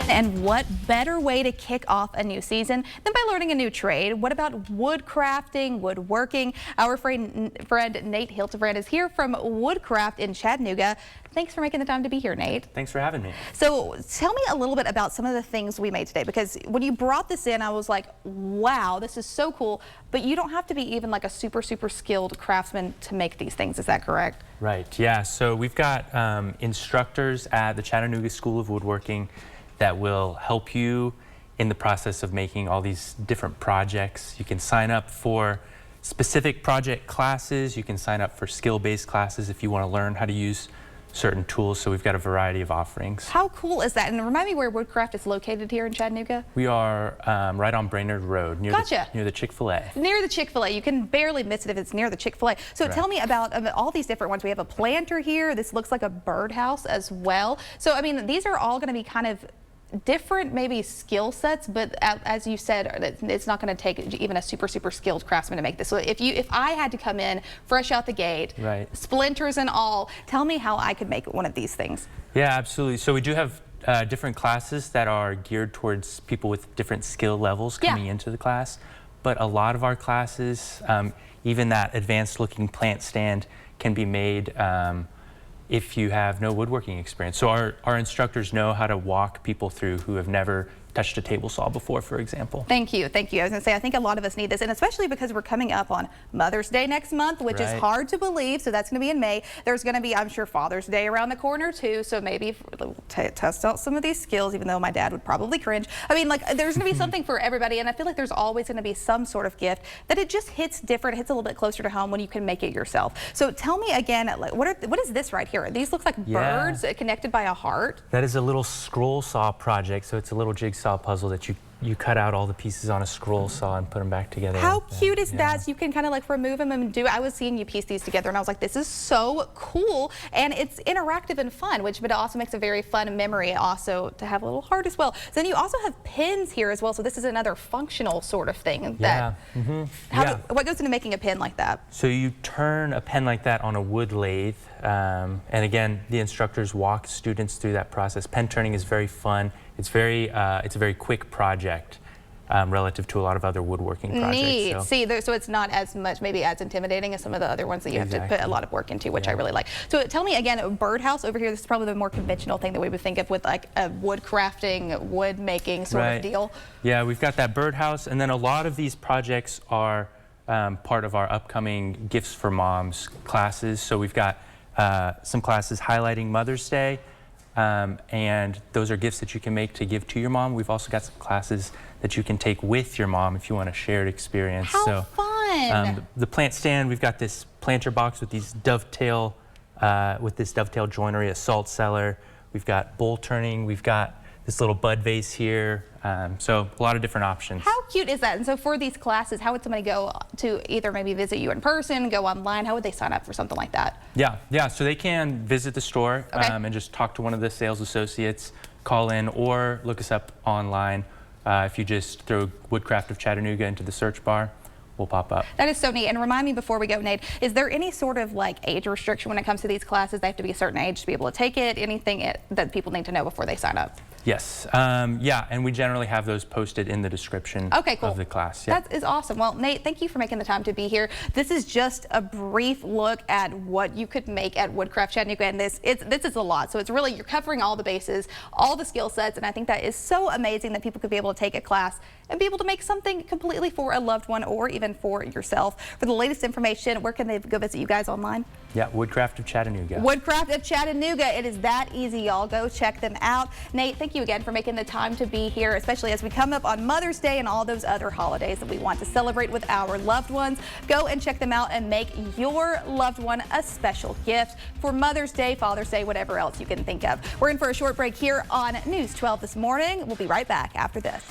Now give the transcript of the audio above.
And what better way to kick off a new season than by learning a new trade? What about woodcrafting, woodworking? Our friend Nate Hiltibran is here from Woodcraft in Chattanooga. Thanks for making the time to be here, Nate. Thanks for having me. So tell me a little bit about some of the things we made today, because when you brought this in, I was like, wow, this is so cool. But you don't have to be even like a super skilled craftsman to make these things. Is that correct? Right, yeah. So we've got instructors at the Chattanooga School of Woodworking that will help you in the process of making all these different projects. You can sign up for specific project classes. You can sign up for skill-based classes if you want to learn how to use certain tools. So we've got a variety of offerings. How cool is that? And remind me where Woodcraft is located here in Chattanooga. We are right on Brainerd Road, near the Chick-fil-A. Near the Chick-fil-A. You can barely miss it if it's near the Chick-fil-A. So Right. Tell me about all these different ones. We have a planter here. This looks like a birdhouse as well. So I mean, these are all going to be kind of different maybe skill sets, but as you said, it's not going to take even a super skilled craftsman to make this. So if I had to come in fresh out the gate, right, splinters and all, tell me how I could make one of these things. Yeah, absolutely. So we do have different classes that are geared towards people with different skill levels coming into the class, but a lot of our classes, even that advanced looking plant stand, can be made if you have no woodworking experience. So our instructors know how to walk people through who have never touched a table saw before, for example. Thank you. I was going to say, I think a lot of us need this, and especially because we're coming up on Mother's Day next month, which is hard to believe. So that's going to be in May. There's going to be, I'm sure, Father's Day around the corner too. So maybe test out some of these skills, even though my dad would probably cringe. I mean, like, there's going to be something for everybody, and I feel like there's always going to be some sort of gift that it just hits different, hits a little bit closer to home when you can make it yourself. So tell me again, like, what is this right here? These look like birds connected by a heart. That is a little scroll saw project. So it's a little jigsaw puzzle that you cut out all the pieces on a scroll saw and put them back together. How cute is that? So you can kind of like remove them and do it. I was seeing you piece these together and I was like, this is so cool. And it's interactive and fun, but it also makes a very fun memory also to have a little heart as well. So then you also have pins here as well. So this is another functional sort of thing. What goes into making a pin like that? So you turn a pen like that on a wood lathe. And again, the instructors walk students through that process. Pen turning is very fun. It's a very quick project relative to a lot of other woodworking projects. Neat. So. See, so it's not as much, maybe as intimidating as some of the other ones that you have to put a lot of work into, which I really like. So tell me again, a birdhouse over here, this is probably the more conventional thing that we would think of with like a wood crafting, wood making sort of deal. Yeah, we've got that birdhouse, and then a lot of these projects are part of our upcoming Gifts for Moms classes. So we've got some classes highlighting Mother's Day, and those are gifts that you can make to give to your mom. We've also got some classes that you can take with your mom if you want a shared experience. How fun! The plant stand, we've got this planter box with these dovetail joinery, a salt cellar. We've got bowl turning. We've got this little bud vase here. So a lot of different options. How cute is that? And so for these classes, how would somebody go to either maybe visit you in person, go online? How would they sign up for something like that? Yeah. So they can visit the store and just talk to one of the sales associates, call in, or look us up online. If you just throw Woodcraft of Chattanooga into the search bar, we'll pop up. That is so neat. And remind me before we go, Nate, is there any sort of like age restriction when it comes to these classes? They have to be a certain age to be able to take it? Anything that people need to know before they sign up? Yes. And we generally have those posted in the description of the class. That is awesome. Well, Nate, thank you for making the time to be here. This is just a brief look at what you could make at Woodcraft Chattanooga, and this is a lot. So it's really, you're covering all the bases, all the skill sets, and I think that is so amazing that people could be able to take a class and be able to make something completely for a loved one or even for yourself. For the latest information, where can they go visit you guys online? Yeah, Woodcraft of Chattanooga. Woodcraft of Chattanooga. It is that easy, y'all. Go check them out. Nate, thank you again for making the time to be here, especially as we come up on Mother's Day and all those other holidays that we want to celebrate with our loved ones. Go and check them out and make your loved one a special gift for Mother's Day, Father's Day, whatever else you can think of. We're in for a short break here on News 12 this morning. We'll be right back after this.